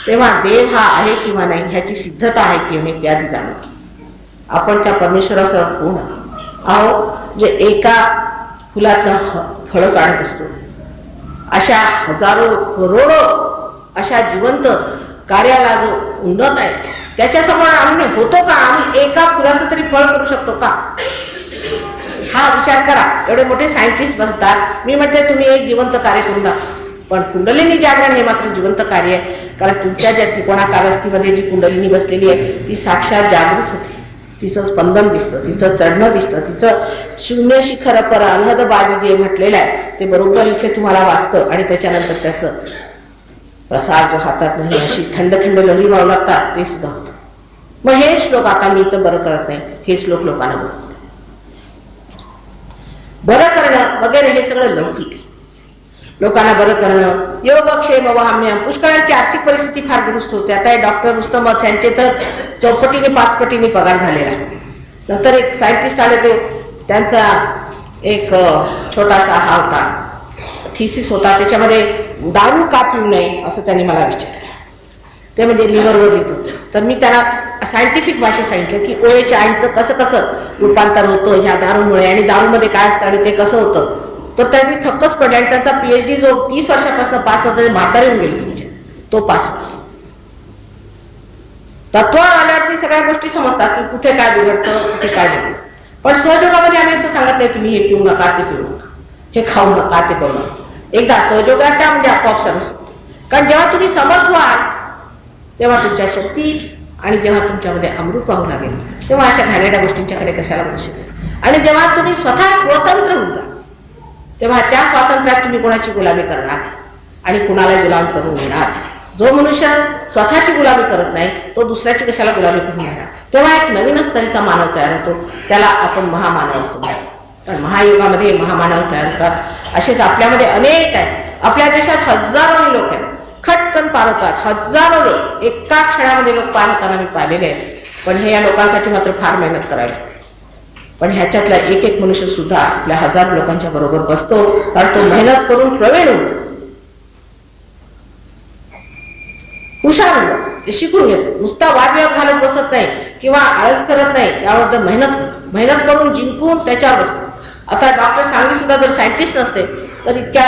तेव्हा देव हा आहे किंवा नाही ह्याची सिद्धता आहे की नाही ते आधी जाणून आपण त्या परमेश्वरासह कोण आहो, जे एका फुलातनं फळं काढत असतो. अशा हजारो करोडो अशा जिवंत कार्याला जो उन्नत आहे त्याच्यासमोर आम्ही होतो का? आम्ही एका फुलाचं तरी फळ करू शकतो का? हा विचार करा. एवढे मोठे सायंटिस्ट बसतात. मी म्हणते तुम्ही एक जिवंत कार्य करून दाखवा. पण कुंडलिनी जागरण हे मात्र जिवंत कार्य आहे. कारण तुमच्या ज्या त्रिकोणाकारस्थीमध्ये जी कुंडलिनी बसलेली आहे ती साक्षात जागृत होते. तिचं स्पंदन दिसतं, तिचं चढणं दिसतं, तिचं शून्य शिखर पर अनहद बाजी जे म्हटलेलं आहे ते बरोबर इथे तुम्हाला वाचतं. आणि त्याच्यानंतर त्याचं प्रसार जो हातात नाही अशी थंड थंड लहरी वाहू लागतात ते सुद्धा होतं. मग हे श्लोक आता मी तर बरं करत नाही, हे श्लोक लोकांना बरं करणं वगैरे हे सगळं लौकिक आहे. लोकांना बरं करणं, योगक्षेम वहाम्यम. पुष्कळांची आर्थिक परिस्थिती फार दुरुस्त होते. आता डॉक्टर रुस्तम यांचे तर 4पटीने 5पटीने पगार झालेला. नंतर एक सायंटिस्ट आले, ते त्यांचा एक छोटासा हा होता थिसिस होता, त्याच्यामध्ये दारू का पिऊ नये असं त्यांनी मला विचारलं. ते म्हणजे लिव्हरवर लिहित होते. तर मी त्यांना सायंटिफिक भाषेत सांगितलं की ओएच्या आईचं कसं कसं रूपांतर होतं ह्या दारूमुळे, आणि दारूमध्ये काय असतं आणि ते कसं होतं. तर त्यांनी थक्कच पडले. आणि त्यांचा PhD जो 30 वर्षापासून पास होता ते म्हातारे होऊन गेले तुमचे, तो पास होता. तत्व आल्यावरती सगळ्या गोष्टी समजतात की कुठे काय बिघडतं, कुठे काय बिघडतं. पण सहयोगामध्ये आम्ही असं सांगत नाही तुम्ही हे पिऊ नका, ते पिऊ नका, हे खाऊ नका, ते करू नका. एकदा सहयोगाच्या म्हणजे आपोआप सर्व सुटते. कारण जेव्हा तुम्ही समर्थ व्हाल तेव्हा तुमच्या शक्ती आणि जेव्हा तुमच्यामध्ये अमृत वाहू लागेल तेव्हा अशा घाणेरड्या गोष्टींच्याकडे कशाला बघू शकेल. आणि जेव्हा तुम्ही स्वतः स्वतंत्र होऊन जा तेव्हा त्या स्वातंत्र्यात तुम्ही कोणाची गुलामी करणार नाही आणि कुणाला गुलाम करून घेणार नाही. जो मनुष्य स्वतःची गुलामी करत नाही तो दुसऱ्याची कशाला गुलामी करून घेणार. तेव्हा एक नवीनच तऱ्हेचा मानव तयार होतो, त्याला आपण महामानव असं म्हणतो. कारण महायुगामध्ये महामानव तयार होतात. असेच आपल्यामध्ये अनेक आहेत. आपल्या देशात हजारो लोक आहेत, खटकन पार होतात. हजारो लोक एका क्षणामध्ये लोक पार होताना मी पाहिलेले आहेत. पण हे या लोकांसाठी मात्र फार मेहनत करावी लागते. पण ह्याच्यातला एक एक मनुष्य सुद्धा आपल्या हजारो लोकांच्या बरोबर बसतो, कारण तो मेहनत करून प्रवीण होतो, हुशार होतो, ते शिकून घेतो. नुसता वादविवाद घालत बसत नाही किंवा आळस करत नाही, त्यावर मेहनत करून जिंकून त्याच्यावर बसतो. आता डॉक्टर सांगवी सुद्धा जर सायंटिस्ट नसते तर इतक्या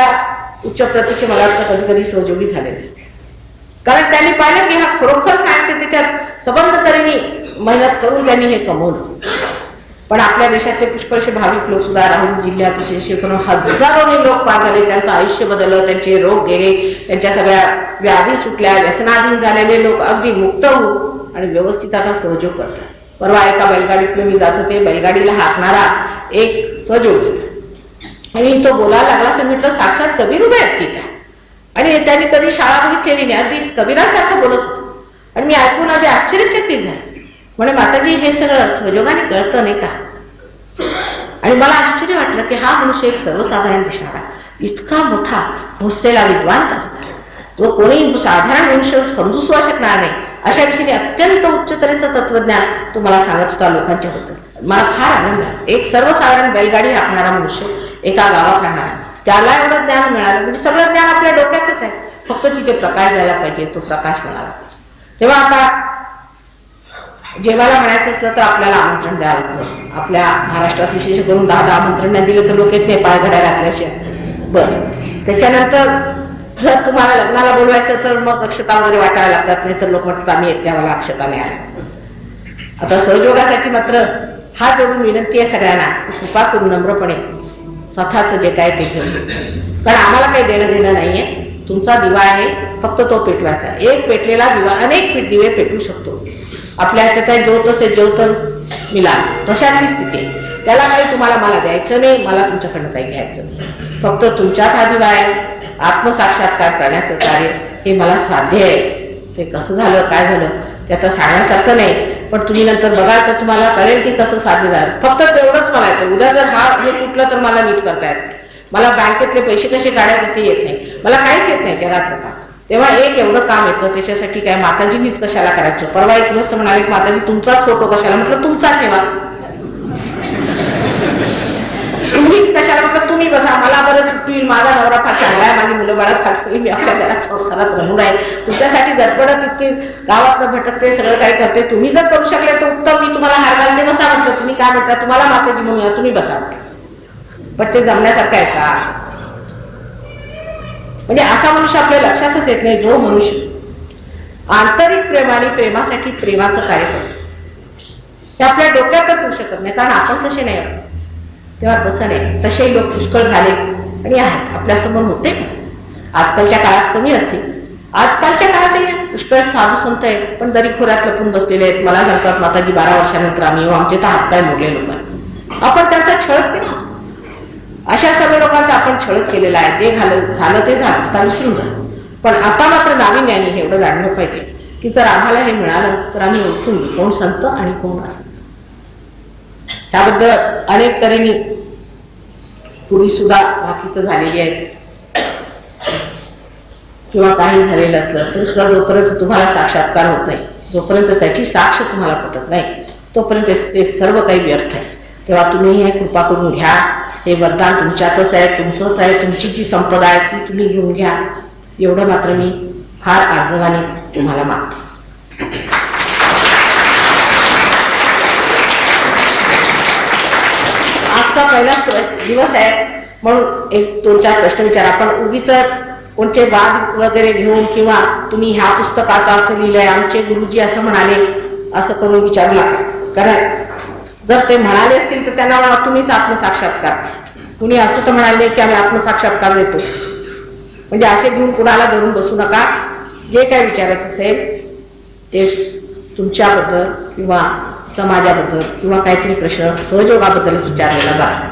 उच्च प्रतीचे मला वाटतं कधी कधी सहयोगी झाले नसते. कारण त्यांनी पाहिलं की हा खरोखर सायन्स आहे, त्याच्यात सबंध तऱ्हेने मेहनत करून त्यांनी हे कमवलं. पण आपल्या देशातले पुष्कळशे भाविक लोक सुद्धा राहुरी जिल्ह्यात विशेष करून हजारोने लोक पार झाले, त्यांचं आयुष्य बदललं, त्यांचे रोग गेले, त्यांच्या सगळ्या व्याधी सुटल्या, व्यसनाधीन झालेले लोक अगदी मुक्त होऊन आणि व्यवस्थित आता सहयोग करतात. परवा एका बैलगाडीतून मी जात होते, बैलगाडीला हाकणारा एक सहयोगी आणि तो बोलायला लागला तर म्हटलं साक्षात कबीर उभे आहेत की काय. आणि त्यांनी कधी शाळा बघितलेली नाही, अगदी कबीरांसारखं बोलत होतो. आणि मी ऐकून आधी आश्चर्यचकित झाले. म्हणे माताजी हे सगळं सहयोगाने कळतं नाही का. आणि मला आश्चर्य वाटलं की हा मनुष्य एक सर्वसाधारण दिसणारा इतका मोठा भोसलेला विद्वान कसा, जो कोणी साधारण मनुष्य समजू सुद्धा शकणार नाही अशा रीतीने अत्यंत उच्च तऱ्हेचं तत्वज्ञान तो मला सांगत होता लोकांच्या बद्दल. मला फार आनंद झाला. एक सर्वसाधारण बैलगाडी हाकणारा मनुष्य एका गावात राहणारा, त्याला एवढं ज्ञान मिळालं. म्हणजे सगळं ज्ञान आपल्या डोक्यातच आहे, फक्त तिथे प्रकाश जायला पाहिजे, तो प्रकाश मिळाला पाहिजे. तेव्हा आता जेवायला म्हणायचं असलं तर आपल्याला आमंत्रण द्यावं लागतं. आपल्या महाराष्ट्रात विशेष करून 10 आमंत्रण नाही दिलं तर लोक येत नाही पायघड्या घातल्याशिवाय. बरं, त्याच्यानंतर जर तुम्हाला लग्नाला बोलवायचं तर मग अक्षता वगैरे वाटायला लागतात, नाही तर लोक म्हणतात आम्ही येत नाही, मला अक्षता नाही आल्या. आता सहयोगासाठी मात्र हात जोडून विनंती आहे सगळ्यांना, कृपा करून नम्रपणे स्वतःचं जे काय ते घेऊन. कारण आम्हाला काही देणं देणं नाहीये. तुमचा दिवा आहे, फक्त तो पेटवायचा. एक पेटलेला दिवा अनेक दिवे पेटवू शकतो. आपल्या ह्याच्यात आहे ज्योत से ज्योत मिला, तशाची स्थिती आहे. त्याला काही तुम्हाला मला द्यायचं नाही, मला तुमच्याकडनं काही घ्यायचं नाही. फक्त तुमच्यात हा दिवा आहे. आत्मसाक्षात्कार करण्याचं कार्य हे मला साध्य आहे. ते कसं झालं काय झालं ते आता सांगण्यासारखं नाही, पण तुम्ही नंतर बघाल तर तुम्हाला कळेल की कसं साध्य झालं. फक्त तेवढंच मला येतं. उद्या जर हे तुटलं तर मला नीट करता येत नाही. मला बँकेतले पैसे कसे काढायचे ते येत नाही. मला काहीच येत नाही जगाचं काम. तेव्हा एक एवढं काम येतं, त्याच्यासाठी काय माताजींनीच कशाला करायचं. परवा एक गोष्ट म्हणाले माताजी तुमचाच फोटो कशाला, म्हटलं तुमचा ठेवा. तुम्हीच कशाला, म्हटलं तुम्ही बसा. मला बरं सुटतील, माझा नवरा फार चांगला आहे, माझी मुलं बाळा फार सगळी, मी आपल्या घरात संसारात रमून आहे, तुमच्यासाठी धडपडत इतकी गावातनं भटकते, सगळं काही करते. तुम्ही जर करू शकले तर उत्तम, मी तुम्हाला हार घालते, बसा म्हटलं. तुम्ही काय म्हणता, तुम्हाला माताजी म्हणूया, तुम्ही बसा म्हटलं. पण ते जमण्यासारखं आहे का. म्हणजे असा मनुष्य आपल्या लक्षातच येत नाही जो मनुष्य आंतरिक प्रेमाने प्रेमासाठी प्रेमाचं कार्य करतो. ते आपल्या डोक्यातच होऊ शकत नाही, कारण आपण तसे नाही आहोत. तेव्हा तसं नाही. तसेही लोक पुष्कळ झाले आणि आहेत, आपल्यासमोर होते. आजकालच्या काळात कमी असतील, आजकालच्या काळातही पुष्कळ साधू संत आहेत, पण दरीखोऱ्यात लपून बसलेले आहेत. मला सांगतात माताजी 12 वर्षानंतर आम्ही येऊ, आमचे तर हातपाय मोडले लोक. आपण त्यांचा छळच केला. अशा सर्व लोकांचा आपण छळच केलेला आहे. जे झालं ते झालं, आता विसरून जा. पण आता मात्र नाविन्याने हे एवढं जाणलं पाहिजे की जर आम्हाला हे मिळालं तर आम्ही ओळखून कोण संत आणि कोण असंत. त्याबद्दल अनेक तऱ्हेने पूर्वी सुद्धा भाकीतं झालेली आहेत किंवा काही झालेलं असलं तरी सुद्धा जोपर्यंत तुम्हाला साक्षात्कार होत नाही, जोपर्यंत त्याची साक्ष तुम्हाला पटत नाही, तोपर्यंत ते सर्व काही व्यर्थ आहे. तेव्हा तुम्ही हे कृपा करून घ्या. हे वरदान तुमच्यातच आहे, तुमचंच आहे. तुमची जी संपदा आहे ती तुम्ही घेऊन घ्या. एवढं मात्र मी फार आर्जवाने तुम्हाला मागते. आजचा पहिलाच दिवस आहे म्हणून एक 2-4 प्रश्न विचारा. आपण उगीच कोणते वाद वगैरे घेऊन किंवा तुम्ही ह्या पुस्तकात असं लिहिलंय, आमचे गुरुजी असं म्हणाले, असं करून विचारू नका. कारण जर ते म्हणाले असतील तर त्यांना तुम्हीच आत्मसाक्षात्कार. कुणी असं तर म्हणाले की आम्ही आत्मसाक्षात्कार देतो, म्हणजे असे घेऊन कुणाला धरून बसू नका. जे काय विचारायचं असेल ते तुमच्याबद्दल किंवा समाजाबद्दल किंवा काहीतरी प्रश्न सहयोगाबद्दलच विचारलेला बरा.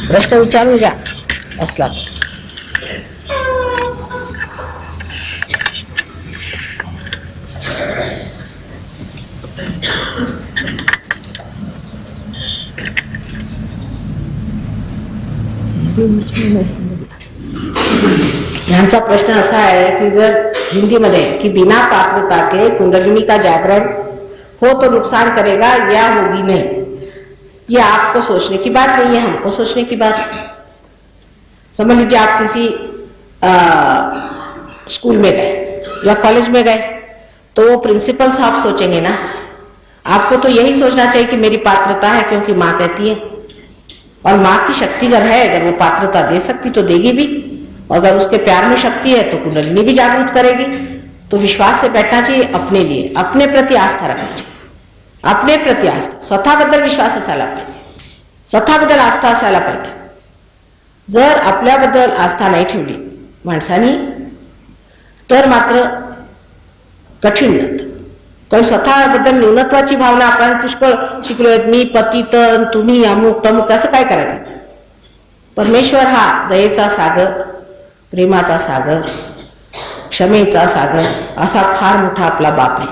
प्रश्न विचारून घ्या असला. यांचा प्रश्न असा आहे की जर हिंदीमध्ये कि बिना पात्रता के कुंडलिनी का जागरण हो तो नुकसान करेगा या होगी नहीं. ये आपको सोचने की बात नहीं है, हमको सोचने की बात है. समझ लीजिए आप किसी स्कूल में गए या कॉलेज में गए तो वो प्रिंसिपल साहब सोचेंगे ना. आपको तो यही सोचना चाहिए कि मेरी पात्रता है क्योंकि माँ कहती है, और माँ की शक्ति अगर है, अगर वो पात्रता दे सकती तो देगी भी. अगर उसके प्यार में शक्ति है तो कुंडलिनी भी जागृत करेगी. तो विश्वास से बैठना चाहिए अपने लिए, अपने प्रति आस्था रखनी चाहिए. अपने प्रति आस्था, स्वतःबद्दल विश्वास असायला पाहिजे, स्वतःबद्दल आस्था असायला पाहिजे. जर आपल्याबद्दल आस्था नाही ठेवली माणसानी तर मात्र कठीण जातं. कारण स्वतःबद्दल न्यूनत्वाची भावना आपण पुष्कळ शिकलोय. मी पतित, तुम्ही अमुक तमुक, असं काय करायचं. परमेश्वर हा दयेचा सागर, प्रेमाचा सागर, क्षमेचा सागर असा फार मोठा आपला बाप आहे.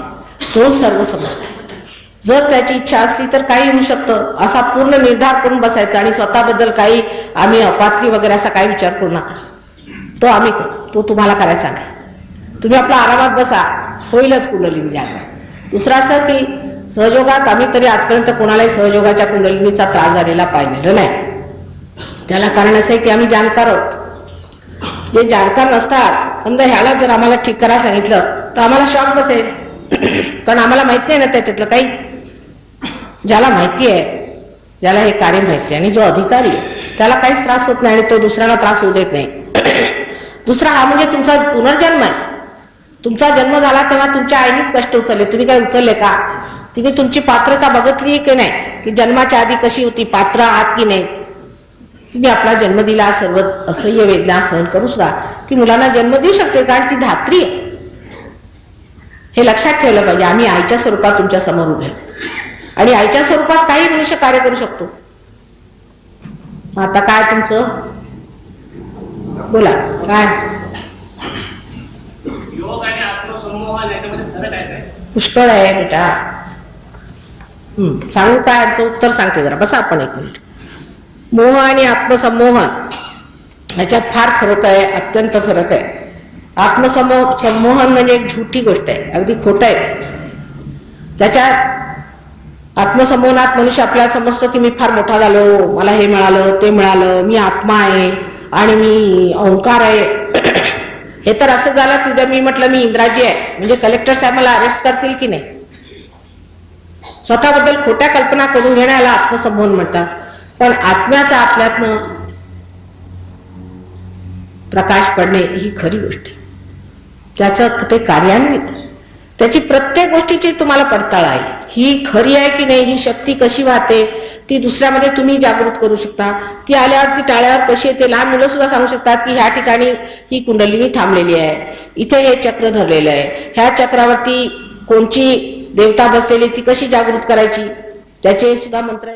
तो सर्व समर्थ आहे. जर त्याची इच्छा असली तर काही होऊ शकतं. असा पूर्ण निर्धार करून बसायचा आणि स्वतःबद्दल काही आम्ही अपात्री वगैरे असा काही विचार करू नका. तो आम्ही करू, तो तुम्हाला करायचा नाही. तुम्ही आपला आरामात बसा, होईलच कुंडलिनी जागरण. दुसरं असं की सहयोगात आम्ही तरी आजपर्यंत कोणालाही सहयोगाच्या कुंडलिनीचा त्रास झालेला पाहिलेला नाही. त्याला कारण असं आहे की आम्ही जाणकार आहोत. जे जाणकार नसतात, समजा ह्याला जर आम्हाला ठीक करायला सांगितलं तर आम्हाला शॉक बसेल, कारण आम्हाला माहिती आहे ना त्याच्यातलं काही. ज्याला माहिती आहे, ज्याला हे कार्य माहिती आहे आणि जो अधिकारी आहे त्याला काहीच त्रास होत नाही आणि तो दुसऱ्याला त्रास होऊ देत नाही. दुसरा हा म्हणजे तुमचा पुनर्जन्म आहे. तुमचा जन्म झाला तेव्हा तुमच्या आईनेच कष्ट उचलले, तुम्ही काय उचलले का. तुम्ही तुमची पात्रता बघितली की नाही, की जन्माच्या आधी कशी होती, पात्र आहात की नाही. तुम्ही आपला जन्म दिला, सर्व असह्य वेदना सहन करू सुद्धा ती मुलांना जन्म देऊ शकते, कारण ती धात्री आहे. हे लक्षात ठेवलं पाहिजे. आम्ही आईच्या स्वरूपात तुमच्या समोर उभे आणि आईच्या स्वरूपात काही मनुष्य कार्य करू शकतो. आता काय तुमचं बोला काय. पुष्कळ आहे बेटा. सांगू काय याचं उत्तर सांगते जरा बसा आपण एक मिनिट. मोह आणि आत्मसंमोहन याच्यात फार फरक आहे, अत्यंत फरक आहे. संमोहन म्हणजे एक झुठी गोष्ट आहे, अगदी खोटं आहे. त्याच्यात आत्मसंमोहनात मनुष्य आपल्याला समजतो की मी फार मोठा झालो, मला हे मिळालं ते मिळालं, मी आत्मा आहे आणि मी ओंकार आहे. हे तर असं झालं की उद्या मी म्हटलं मी इंद्राजी आहे म्हणजे कलेक्टर साहेब मला अरेस्ट करतील की नाही. स्वतःबद्दल खोट्या कल्पना करून घेण्याला आत्मसंमोहन म्हणतात. पण आत्म्याचा आपल्यातनं प्रकाश पडणे ही खरी गोष्ट आहे. त्याचं ते कार्यान्वित, त्याची प्रत्येक गोष्टीची तुम्हाला पडताळ आहे. ही खरी आहे की नाही, ही शक्ती कशी वाहते ती दुसऱ्यामध्ये तुम्ही जागृत करू शकता. ती आल्यावर ती टाळ्यावर कशी येते. लहान मुलं सुद्धा सांगू शकतात की ह्या ठिकाणी ही कुंडलिनी थांबलेली आहे, इथे हे चक्र धरलेलं आहे, ह्या चक्रावरती कोणची देवता बसलेली ती कशी जागृत करायची, त्याचे सुद्धा मंत्र